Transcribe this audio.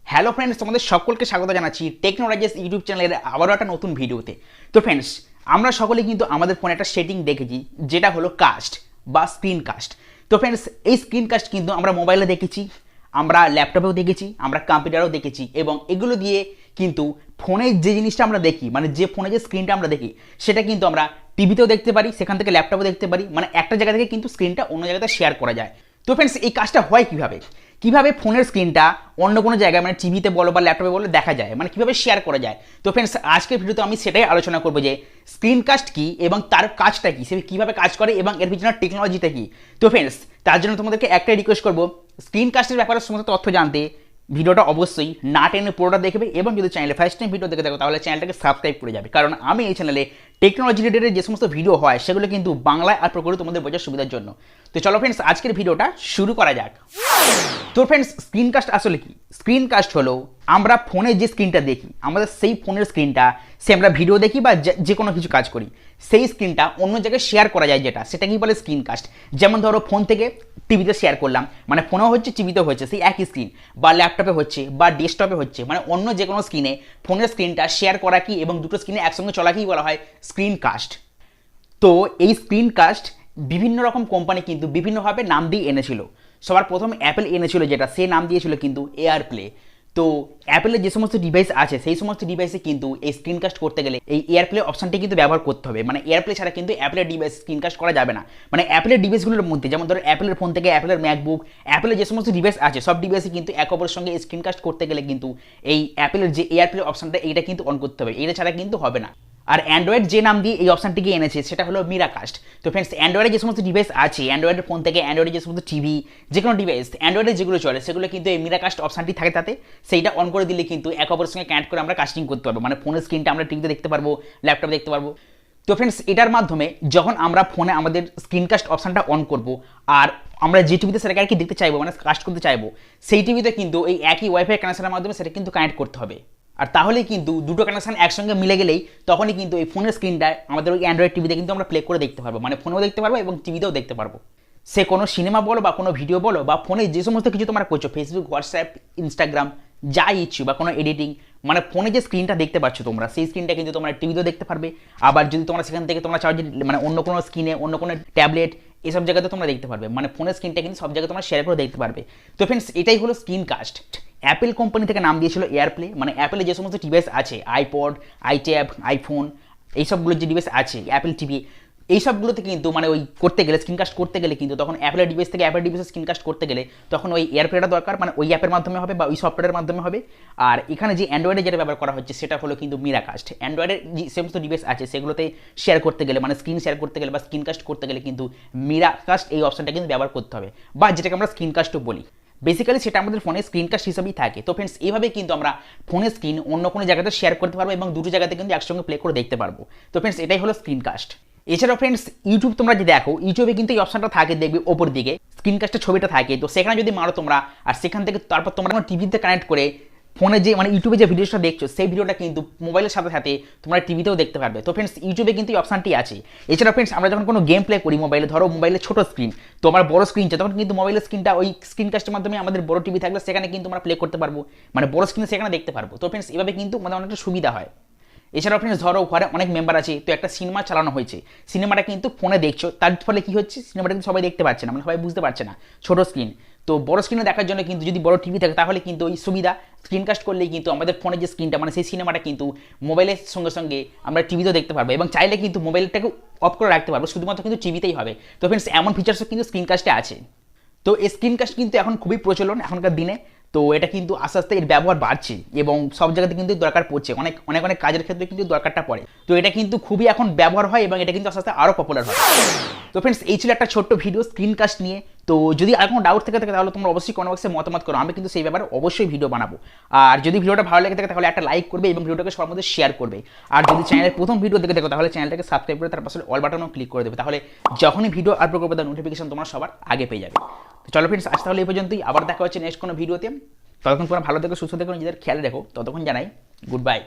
Hello friends, তোমাদের সকলকে স্বাগত জানাচ্ছি টেকনোরাজেশ ইউটিউব চ্যানেলের আবারও একটা নতুন ভিডিওতে। তো ফ্রেন্ডস, আমরা সকলে কিন্তু আমাদের ফোনে একটা সেটিং দেখেছি, যেটা হলো কাস্ট বা স্ক্রিন কাস্ট। তো ফ্রেন্ডস, এই স্ক্রিন কাস্ট কিন্তু আমরা মোবাইলে দেখেছি, আমরা ল্যাপটপেও দেখেছি, আমরা কম্পিউটারেও দেখেছি, এবং এগুলো দিয়ে কিন্তু ফোনে যে জিনিসটা আমরা দেখি, মানে যে ফোনে যে স্ক্রিনটা আমরা দেখি, সেটা কিন্তু আমরা টিভিতেও দেখতে পারি, সেখান থেকে ল্যাপটপেও দেখতে পারি, মানে একটা জায়গা থেকে কিন্তু স্ক্রিনটা অন্য জায়গাতে শেয়ার করা যায়। তো ফ্রেন্ডস, এই কাজটা হয় কিভাবে ফোনের স্ক্রিনটা অন্য কোনো জায়গায়, মানে টিভিতে বলো বা ল্যাপটপে বলো, দেখা যায়, মানে কিভাবে শেয়ার করা যায়। তো ফ্রেন্ডস, আজকের ভিডিওতে আমি সেটাই আলোচনা করবো যে স্ক্রিন কাস্ট কি এবং তার কাজটা কি, সে কীভাবে কাজ করে এবং এর পিছনে টেকনোলজিটা কি। তো ফ্রেন্ডস, তার জন্য তোমাদেরকে একটাই রিকোয়েস্ট করবো, স্ক্রিন কাস্টের ব্যাপারে সমস্ত তথ্য জানতে ভিডিওটা অবশ্যই না টেনে পুরোটা দেখবে, এবং যদি চ্যানেলে ফার্স্ট টাইম ভিডিও দেখে থাকো তাহলে চ্যানেলটাকে সাবস্ক্রাইব করে যাবে, কারণ আমি এই চ্যানেলে টেকনোলজি রিলেটেড যে সমস্ত ভিডিও হয় সেগুলো কিন্তু বাংলায় আর করে তোমাদের বোঝার সুবিধার জন্য। তো চলো ফ্রেন্ডস, আজকের ভিডিওটা শুরু করা যাক। তো ফ্রেন্ডস, স্ক্রিন কাস্ট আসলে কি? স্ক্রিন কাস্ট হলো আমরা ফোনে যে স্ক্রিনটা দেখি, আমাদের সেই ফোনের স্ক্রিনটা, সে আমরা ভিডিও দেখি বা যে কোনো কিছু কাজ করি, সেই স্ক্রিনটা অন্য জায়গায় শেয়ার করা যায়, সেটা কি বলে স্ক্রিন কাস্ট। যেমন ধরো, ফোন থেকে টিভিতে শেয়ার করলাম, মানে ফোনেও হচ্ছে টিভিতেও হচ্ছে সেই একই স্ক্রিন, বা ল্যাপটপে হচ্ছে বা ডেস্কটপে হচ্ছে, মানে অন্য যে কোনো স্ক্রিনে ফোনের স্ক্রিনটা শেয়ার করা কি এবং দুটো স্ক্রিনে একসঙ্গে চলাকেই বলা হয় স্ক্রিন কাস্ট। তো এই স্ক্রিন কাস্ট বিভিন্ন রকম কোম্পানি কিন্তু বিভিন্নভাবে নাম দিয়ে এনেছিল। সবার প্রথম অ্যাপেল এনেছিল, যেটা সে নাম দিয়েছিল কিন্তু এয়ারপ্লে। তো অ্যাপেলের যে সমস্ত ডিভাইস আছে সেই সমস্ত ডিভাইসে কিন্তু এই স্ক্রিনকাস্ট করতে গেলে এই এয়ারপ্লে অপশনটি কিন্তু ব্যবহার করতে হবে, মানে এয়ারপ্লে ছাড়া কিন্তু অ্যাপেলের ডিভাইস স্ক্রিনকাস্ট করা যাবে না। মানে অ্যাপেলের ডিভাইসগুলোর মধ্যে, যেমন ধরো অ্যাপেলের ফোন থেকে অ্যাপেলের ম্যাকবুক, অ্যাপেলের যে সমস্ত ডিভাইস আছে সব ডিভাইসে কিন্তু এক অপরের সঙ্গে স্ক্রিনকাস্ট করতে গেলে কিন্তু এই অ্যাপেলের যে এয়ারপ্লে অপশনটা, এইটা কিন্তু অন করতে হবে, এটা ছাড়া কিন্তু হবে না। আর অ্যান্ড্রয়েড যে নাম দিয়ে এই অপশনটিকে এনেছে সেটা হলো মিরাকাস্ট। তো ফ্রেন্ডস, অ্যান্ড্রয়েডের যে সমস্ত ডিভাইস আছে, অ্যান্ড্রয়েডের ফোন থেকে অ্যান্ড্রয়েডের যে সমস্ত টিভি, যে কোনো ডিভাইস অ্যান্ড্রয়েডের যেগুলো চলে সেগুলো কিন্তু এই মিরাকাস্ট অপশনটি থাকে, তাতে সেইটা অন করে দিলে কিন্তু এক অপরের সঙ্গে কানেক্ট করে আমরা কাস্টিং করতে পারবো, মানে ফোনের স্ক্রিনটা আমরা টিভিতে দেখতে পারবো, ল্যাপটপে দেখতে পারবো। তো ফ্রেন্ডস, এটার মাধ্যমে যখন আমরা ফোনে আমাদের স্ক্রিনকাস্ট অপশনটা অন করব, আর আমরা যে টিভিতে সেটাকে আর কি দেখতে চাইবো, মানে কাস্ট করতে চাইবো, সেই টিভিতে কিন্তু এই একই ওয়াইফাই কানেকশনের মাধ্যমে সেটা কিন্তু কানেক্ট করতে হবে। আর তাহলেই কিন্তু দুটো কানেকশন একসঙ্গে মিলে গেলেই তখনই কিন্তু এই ফোনের স্ক্রিনটা আমাদের ওই অ্যান্ড্রয়েড টিভিতে কিন্তু আমরা প্লে করে দেখতে পারবো, মানে ফোনেও দেখতে পারবো এবং টিভিতেও দেখতে পারবো। সে কোনো সিনেমা বলো বা কোনো ভিডিও বলো, বা ফোনে যে সমস্ত কিছু তোমরা করছো, ফেসবুক, হোয়াটসঅ্যাপ, ইনস্টাগ্রাম, যা ইচ্ছু, বা কোনো এডিটিং, মানে ফোনে যে স্ক্রিনটা দেখতে পাচ্ছ তোমরা, সেই স্ক্রিনটা কিন্তু তোমরা টিভিতেও দেখতে পারবে। আবার যদি তোমরা সেখান থেকে তোমরা চাও যে মানে অন্য কোনো স্ক্রিনে, অন্য কোনো ট্যাবলেট, এসব জায়গাতে তোমরা দেখতে পারবে, মানে ফোনের স্ক্রিনটা কিন্তু সব জায়গায় তোমরা শেয়ার করে দেখতে পারবে। তো ফ্রেন্ডস, এটাই হলো স্ক্রিন কাস্ট। অ্যাপেল কোম্পানি থেকে নাম দিয়েছিল এয়ারপ্লে, মানে অ্যাপেলের যে সমস্ত ডিভাইস আছে, আইপড, আইট্যাব, আইফোন, এইসবগুলো যে ডিভাইস আছে, অ্যাপেল টিভি, এইসবগুলোতে কিন্তু মানে ওই করতে গেলে, স্ক্রিনকাস্ট করতে গেলে কিন্তু তখন অ্যাপেলের ডিভাইস থেকে অ্যাপেল ডিভাইসে স্ক্রিনকাস্ট করতে গেলে তখন ওই এয়ারপ্লেটা দরকার, মানে ওই অ্যাপের মাধ্যমে হবে বা ওই সফটওয়্যারের মাধ্যমে হবে। আর এখানে যে অ্যান্ড্রয়েডে যেটা ব্যবহার করা হচ্ছে সেটা হলো কিন্তু মিরাকাস্ট। অ্যান্ড্রয়েডের যে সমস্ত ডিভাইস আছে সেগুলোতে শেয়ার করতে গেলে, মানে স্ক্রিন শেয়ার করতে গেলে বা স্ক্রিনকাস্ট করতে গেলে কিন্তু মিরাকাস্ট এই অপশনটা কিন্তু ব্যবহার করতে হবে, বা যেটাকে আমরা স্ক্রিনকাস্টও বলি। বেসিক্যালি সেটা আমাদের ফোনে স্ক্রিনকাস্ট হিসাবেই থাকে। তো ফ্রেন্ডস, এইভাবে কিন্তু আমরা ফোনের স্ক্রিন অন্য কোনো জায়গাতে শেয়ার করতে পারবো এবং দুটো জায়গাতে কিন্তু একসঙ্গে প্লে করে দেখতে পারবো। তো ফ্রেন্ডস, এটাই হলো স্ক্রিনকাস্ট। এছাড়াও ফ্রেন্ডস, ইউটিউব তোমরা যদি দেখো, ইউটিউবে কিন্তু এই অপশনটা থাকে, দেখবে ওপর দিকে স্ক্রিনকাস্টের ছবিটা থাকে। তো সেখানে যদি মারো তোমরা, আর সেখান থেকে তারপর তোমরা টিভিতে কানেক্ট করে ফোনে যে, মানে ইউটিউবে যে ভিডিওটা দেখছো সেই ভিডিওটা কিন্তু মোবাইলের সাথে সাথে তোমরা টিভিতেও দেখতে পারবে। তো ফ্রেন্ডস, ইউটিউবে কিন্তু এই অপশনটি আছে। এছাড়া ফ্রেন্ডস, আমরা যখন কোনো গেম প্লে করি মোবাইলে, ধরো মোবাইলে ছোটো স্ক্রিন, তো আমার বড় স্ক্রিন চাই, তখন কিন্তু মোবাইলের স্ক্রিনটা ওই স্ক্রিনকাস্টের মাধ্যমে আমাদের বড় টিভি থাকলে সেখানে কিন্তু আমরা প্লে করতে পারবো, মানে বড় স্ক্রিনে সেখানে দেখতে পারবো। তো ফ্রেন্ডস, এভাবে কিন্তু আমাদের অনেকটা সুবিধা হয়। এছাড়াও ফ্রেন্ডস, ধরো ঘরে অনেক মেম্বার আছে, তো একটা সিনেমা চালানো হয়েছে, সিনেমাটা কিন্তু ফোনে দেখছো, তার ফলে কি হচ্ছে, সিনেমাটা কিন্তু সবাই দেখতে পাচ্ছে না, মানে সবাই বুঝতে পারছে না, ছোটো স্ক্রিন। তো বড় স্ক্রিনে দেখার জন্য কিন্তু যদি বড় টিভি থাকে তাহলে কিন্তু ওই সুবিধা, স্ক্রিনকাস্ট করলেই কিন্তু আমাদের ফোনের যে স্ক্রিনটা, মানে সেই সিনেমাটা কিন্তু মোবাইলের সঙ্গে সঙ্গে আমরা টিভিতেও দেখতে পারবো, এবং চাইলে কিন্তু মোবাইলটাকে অফ করে রাখতে পারবো, শুধুমাত্র কিন্তু টিভিতেই হবে। তো ফ্রেন্ডস, এমন ফিচার্সও কিন্তু স্ক্রিনকাস্টে আছে। তো এই স্ক্রিনকাস্ট কিন্তু এখন খুবই প্রচলন এখনকার দিনে। তো এটা কিন্তু আস্তে আস্তে এর ব্যবহার বাড়ছে এবং সব জায়গাতে কিন্তু দরকার পড়ছে, অনেক অনেক অনেক কাজের ক্ষেত্রে কিন্তু দরকারটা পড়ে। তো এটা কিন্তু খুবই এখন ব্যবহার হয় এবং এটা কিন্তু আস্তে আস্তে আরও পপুলার হয়। তো ফ্রেন্ডস, এই ছিল একটা ছোট্ট ভিডিও স্ক্রিনকাস্ট নিয়ে। তো যদি আর কোনো ডাউট থেকে থাকে তাহলে তোমরা অবশ্যই কমেন্ট বক্সে মতামত করো, আমি কিন্তু সেই ব্যাপারে অবশ্যই ভিডিও বানাবো। আর যদি ভিডিওটা ভালো লেগে থাকে তাহলে একটা লাইক করবে এবং ভিডিওটাকে সবার মধ্যে শেয়ার করবে। আর যদি চ্যানেলের প্রথম ভিডিও দেখে থাকো তাহলে চ্যানেলটাকে সাবস্ক্রাইব করে তার পাশে অল বাটনও ক্লিক করে দেবে, তাহলে যখনই ভিডিও আপলোড করবে তার নোটিফিকেশন তোমরা সবার আগে পেয়ে যাবে। তো চলো ফ্রেন্ডস, আজ তাহলে এই পর্যন্তই, আবার দেখা হচ্ছে নেক্সট কোনো ভিডিওতে। ততক্ষণ তোমরা ভালো থেকো, সুস্থ থেকো, নিজেদের খেয়াল রেখো। ততক্ষণ জানাই গুড বাই।